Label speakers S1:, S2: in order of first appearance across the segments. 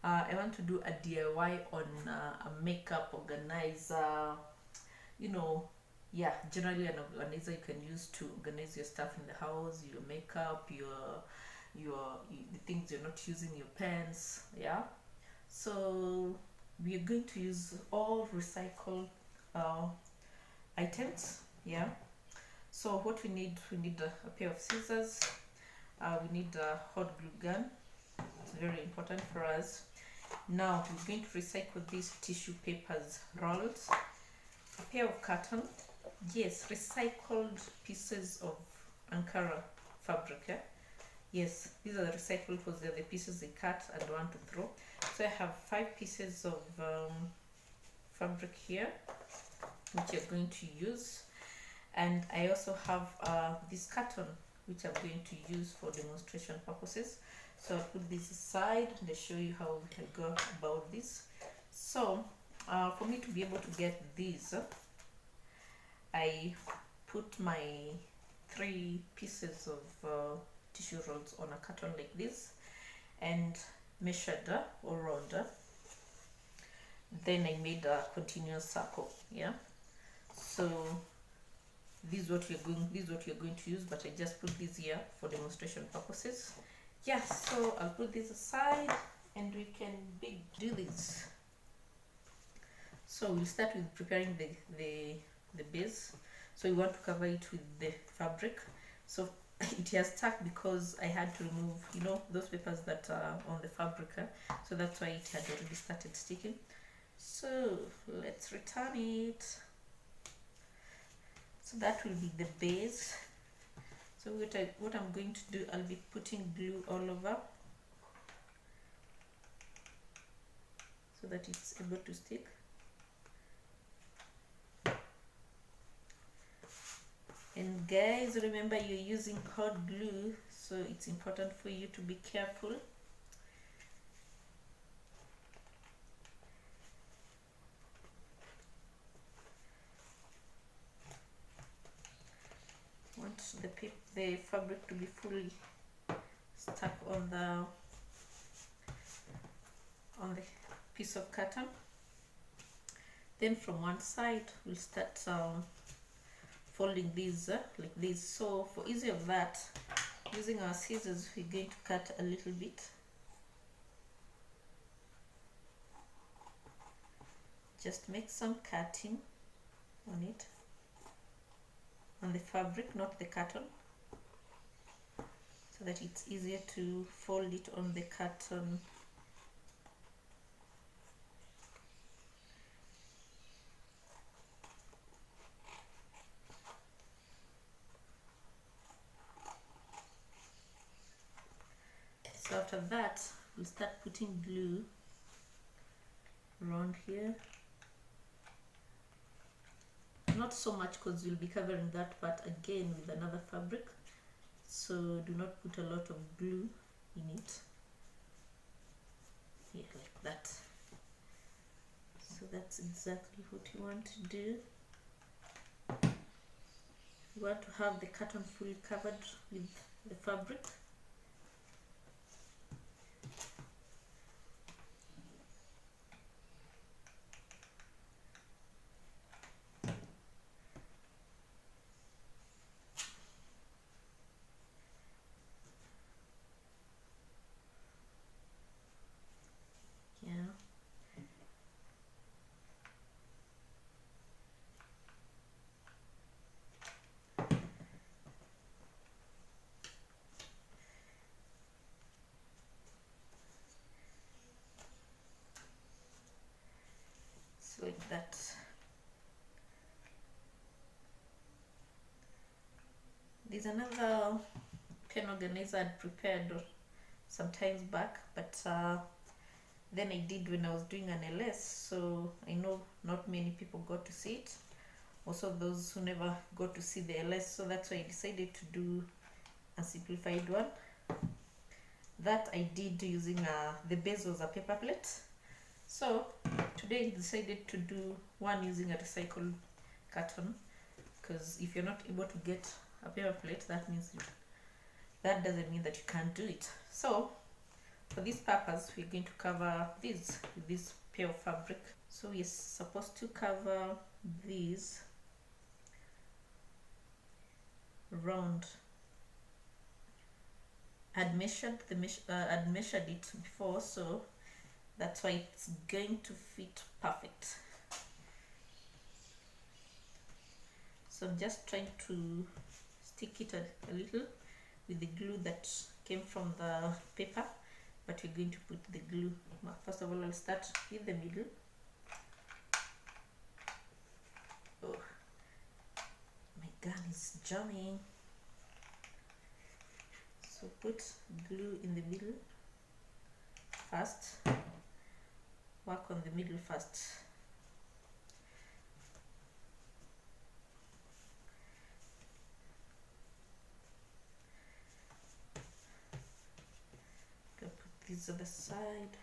S1: I want to do a DIY on a makeup organizer. You know, yeah, generally an organizer you can use to organize your stuff in the house, your makeup, the things you're not using, your pens. Yeah. So we are going to use all recycled uh, items. Yeah. So what we need a pair of scissors. We need a hot glue gun. It's very important for us. Now we're going to recycle these tissue papers rolls, a pair of carton. Yes, recycled pieces of Ankara fabric. Yeah? Yes, these are the recycled because they're the pieces they cut and want to throw. So I have 5 pieces of fabric here, which you're going to use. And I also have this carton, which I'm going to use for demonstration purposes. So I'll put this aside and I'll show you how I go about this. So for me to be able to get these, I put my 3 pieces of tissue rolls on a carton like this and measured or round. Then I made a continuous circle. Yeah. So this is what you're going to use, but I just put this here for demonstration purposes. Yeah, so I'll put this aside and we can do this. So we'll start with preparing the base. So we want to cover it with the fabric. So it has stuck because I had to remove, you know, those papers that are on the fabric. So that's why it had already started sticking. So let's return it. So that will be the base. So what I'm going to do, I'll be putting glue all over so that it's able to stick. And guys, remember you're using hot glue, so it's important for you to be careful. Want the fabric to be fully stuck on the piece of carton. Then from one side we'll start folding these like this. So for ease of that, using our scissors, we're going to cut a little bit. Just make some cutting on it, on the fabric, not the carton, so that it's easier to fold it on the carton. So after that, we'll start putting glue around here. Not so much because we'll be covering that part again with another fabric. So do not put a lot of glue in it. Yeah, like that. So that's exactly what you want to do. You want to have the carton fully covered with the fabric. Like that. There's another pen organizer I'd prepared some times back, but then I did when I was doing an LS, so I know not many people got to see it. Also those who never got to see the LS, so that's why I decided to do a simplified one. That I did using the base was a paper plate. So today I decided to do one using a recycled carton, because if you're not able to get a paper plate, that doesn't mean that you can't do it. So for this purpose we're going to cover this with this pair of fabric. So we're supposed to cover these round. I'd measured it before, so that's why it's going to fit perfect. So I'm just trying to stick it a little with the glue that came from the paper, but we're going to put the glue. First of all, I'll start in the middle. Oh, my gun is jamming. So put glue in the middle first. Work on the middle first. Put these on the side.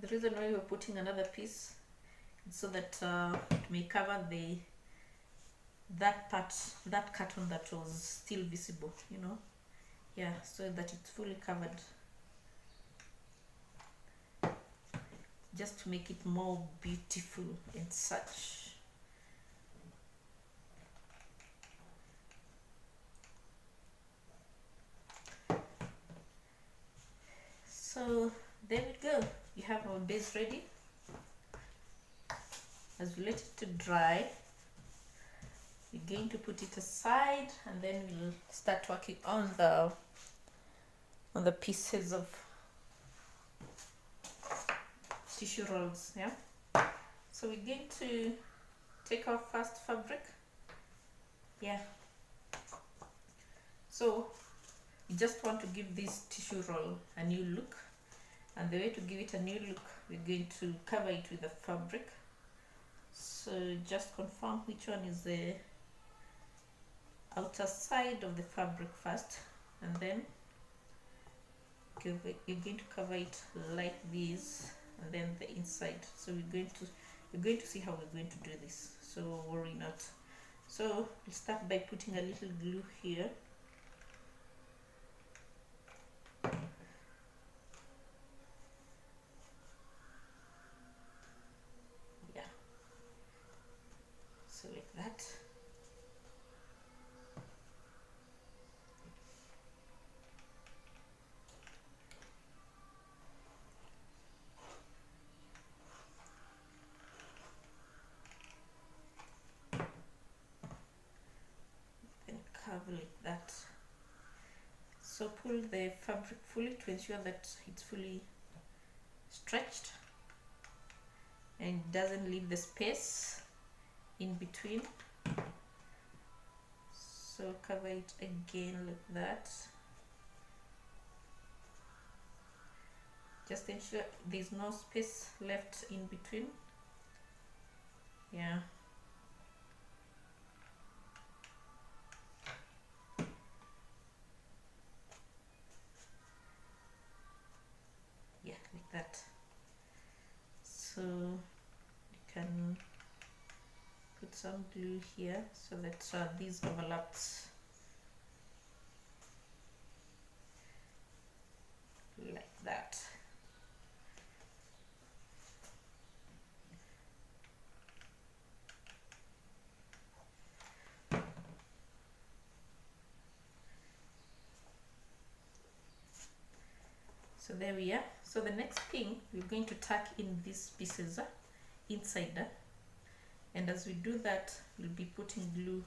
S1: The reason why we're putting another piece is so that it may cover that carton that was still visible, you know. Yeah, so that it's fully covered, just to make it more beautiful and such. So there we go, we have our base ready. As we let it to dry, we're going to put it aside, and then we'll start working on the pieces of tissue rolls. Yeah, so we're going to take our first fabric. Yeah, so you just want to give this tissue roll a new look, and the way to give it a new look, we're going to cover it with the fabric. So just confirm which one is the outer side of the fabric first, and then you're going to cover it like this, and then the inside. So we're going to see how we're going to do this, so worry not. So we'll start by putting a little glue here. Yeah, so like that. Cover like that. So pull the fabric fully to ensure that it's fully stretched and doesn't leave the space in between. So cover it again like that. Just ensure there's no space left in between. Yeah. Yeah, like that. So you can put some glue here so that these overlaps like that. So there we are. So the next thing, we're going to tuck in these pieces inside, and as we do that, we'll be putting glue.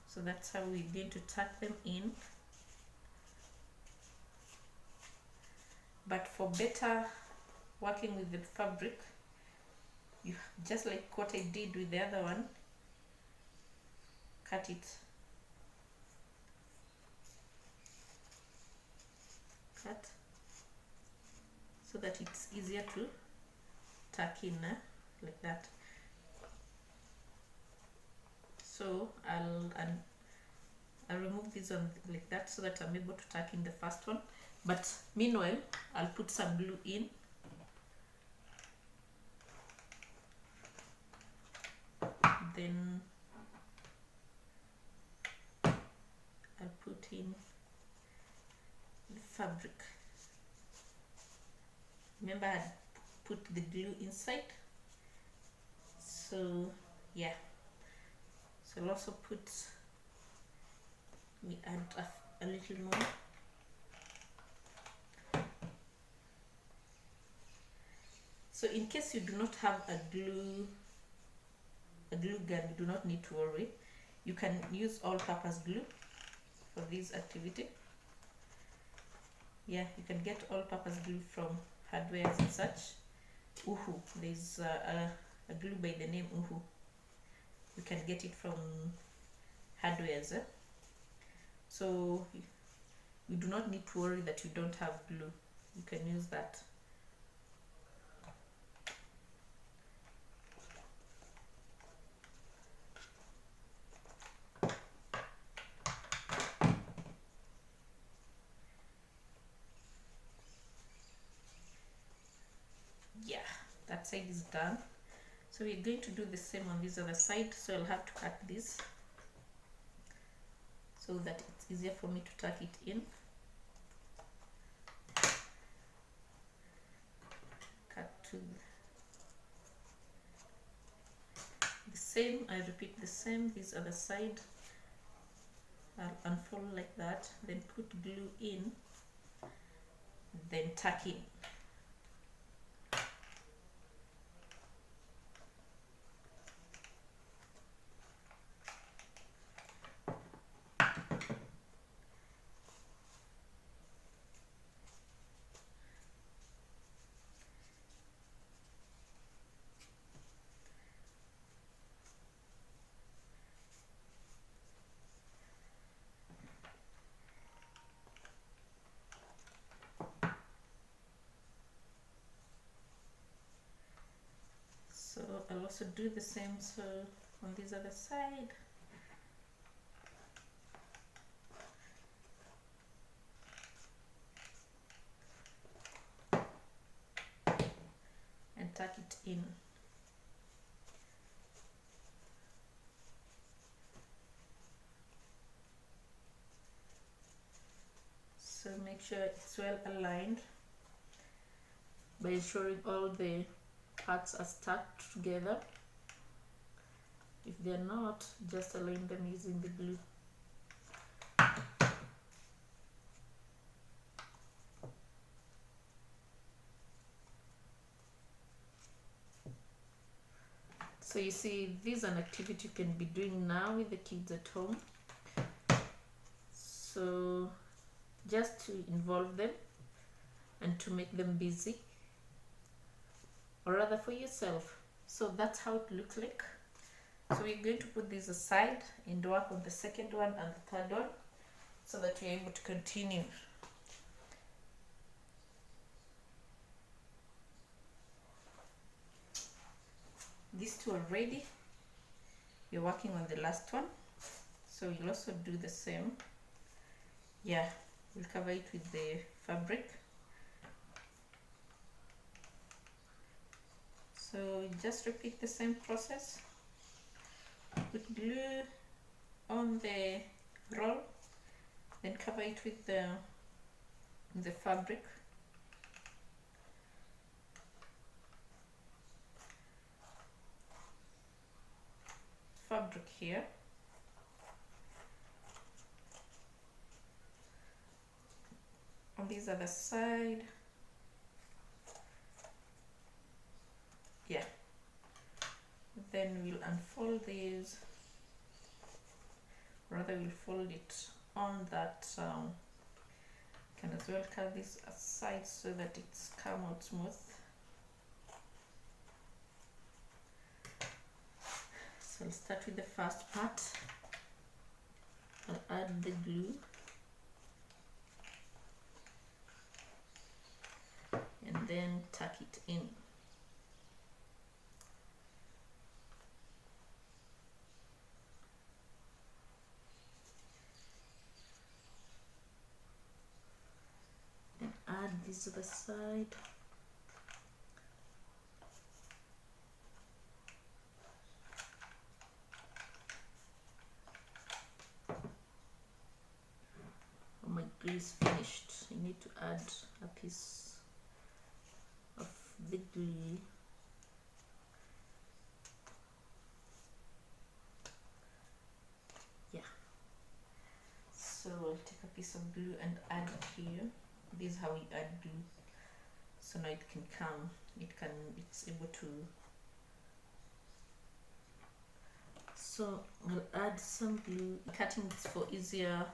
S1: So that's how we're going to tuck them in. But for better working with the fabric, you just like what I did with the other one, cut it. Cut so that it's easier to tuck in like that. So I'll remove this one like that so that I'm able to tuck in the first one. But meanwhile, I'll put some glue in. then I'll put in the fabric. Remember, I put the glue inside, so yeah. So I'll also put, we add a little more. So in case you do not have a glue gun, you do not need to worry. You can use all-purpose glue for this activity. Yeah, you can get all-purpose glue from hardware and such. Uhu, there's a glue by the name Uhu. You can get it from hardwares. So you do not need to worry that you don't have glue. You can use that. Yeah, that side is done. So we're going to do the same on this other side. So I'll have to cut this so that it's easier for me to tuck it in. Cut to the same. I repeat the same this other side. I'll unfold like that, then put glue in, then tuck in. So I'll also do the same so on this other side. And tuck it in. So make sure it's well aligned by ensuring all the parts are stuck together. If they're not, just align them using the glue. So you see, this is an activity you can be doing now with the kids at home. So just to involve them and to make them busy, or rather for yourself. So that's how it looks like. So we're going to put this aside and work on the second one and the third one so that we're able to continue. These two are ready. You're working on the last one, so you'll also do the same. Yeah, we'll cover it with the fabric. So just repeat the same process. Put glue on the roll, then cover it with the fabric. Fabric here. On this other side. Yeah. Then we'll unfold these. Rather, we'll fold it on that. Can as well cut this aside so that it's come out smooth. So I'll start with the first part. I'll add the glue. And then tuck it in. Then add this to the side. glue is finished, you need to add a piece of the glue. Yeah, so I'll take a piece of glue and add it here. This is how we add glue, so now it can come, it's able to. So I'll add some glue. Cutting is for easier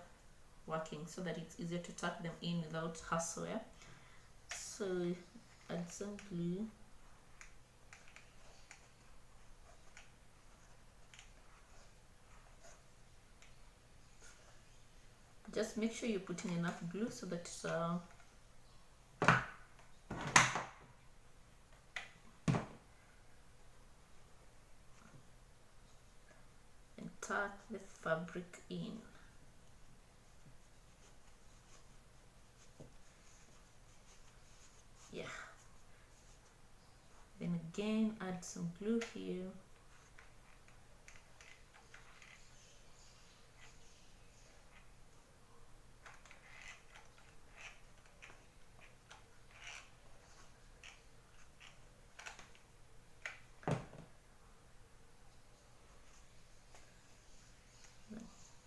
S1: working, so that it's easier to tuck them in without hassle. Yeah? So add some glue. Just make sure you're putting enough glue so that and tuck the fabric in. Yeah. Then again, add some glue here.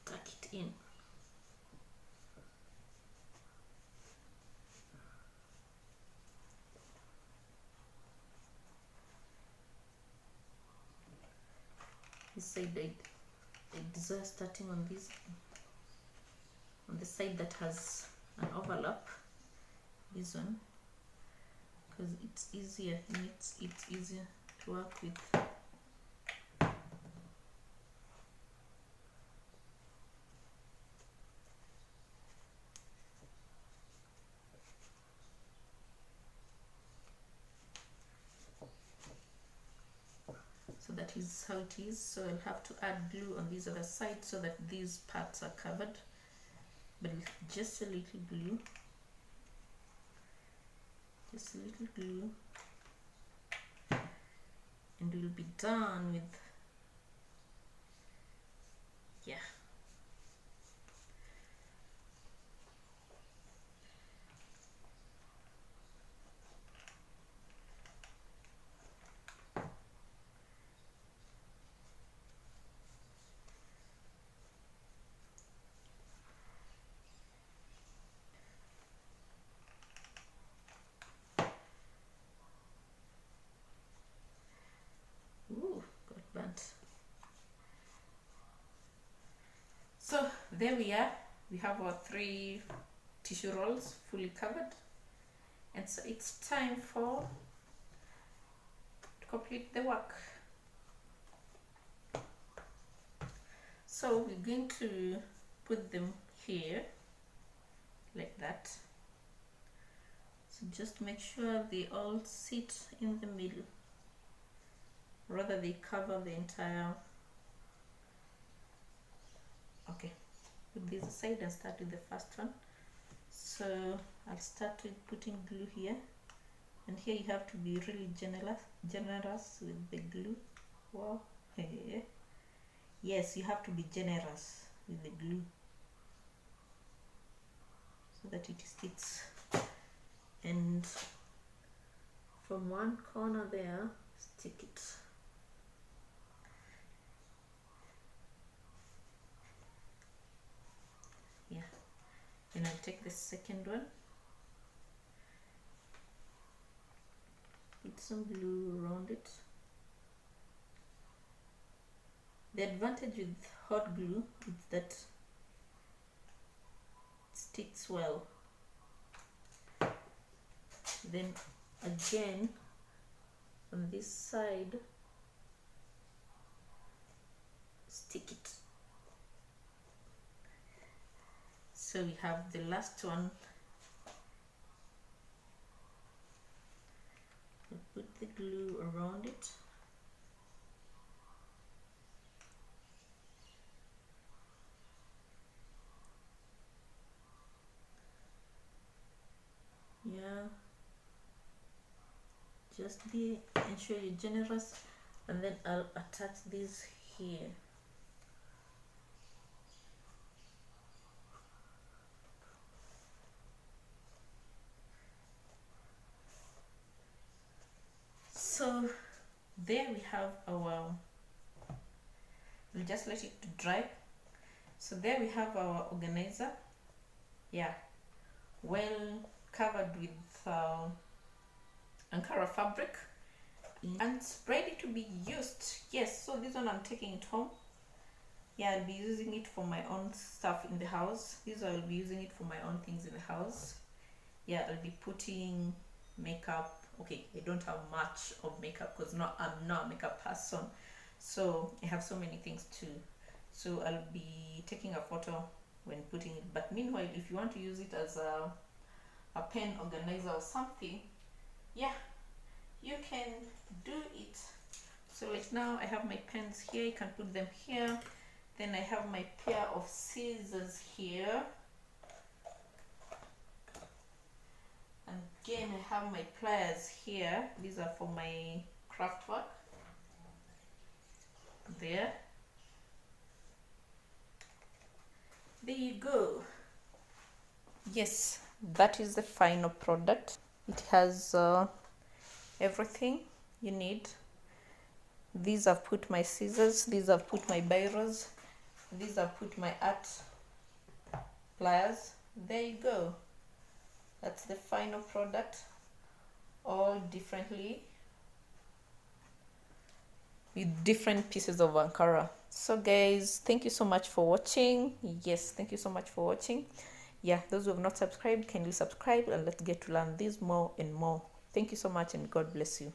S1: Tuck it in. This side I desire starting on this, on the side that has an overlap, this one, because it's easier, it's easier to work with. So that is how it is. So I'll have to add glue on this other side so that these parts are covered, but with just a little glue. Just a little glue, and we'll be done with, yeah. Ooh, got burnt. So there we are. We have our 3 tissue rolls fully covered, and so it's time to complete the work. So we're going to put them here like that. So just make sure they all sit in the middle, rather they cover the entire. Okay, put this aside and start with the first one. So I'll start with putting glue here, and here you have to be really generous with the glue. Wow. Yes, you have to be generous with the glue so that it sticks. And from one corner there, stick it. Yeah, and I'll take the second one, put some glue around it. The advantage with hot glue is that it sticks well. Then again on this side, stick it. So we have the last one. We'll put the glue around it. Yeah, just ensure you're generous, and then I'll attach this here. there we have our, we'll just let it to dry. So there we have our organizer, yeah, well covered with Ankara fabric and it's ready to be used. Yes, so this one I'm taking it home. Yeah, I'll be using it for my own stuff in the house. This I'll be using it for my own things in the house. Yeah, I'll be putting makeup. Okay, I don't have much of makeup because I'm not a makeup person, so I have so many things to, so I'll be taking a photo when putting it. But meanwhile, if you want to use it as a pen organizer or something, yeah, you can do it. So like now I have my pens here, you can put them here. Then I have my pair of scissors here. And again I have my pliers here. These are for my craft work. There you go. Yes, that is the final product. It has everything you need. These I've put my scissors, these I've put my biros, these I've put my art pliers. There you go. That's the final product, all differently with different pieces of Ankara. So guys, thank you so much for watching. Yes, thank you so much for watching. Yeah, those who have not subscribed, kindly subscribe and let's get to learn this more and more. Thank you so much and God bless you.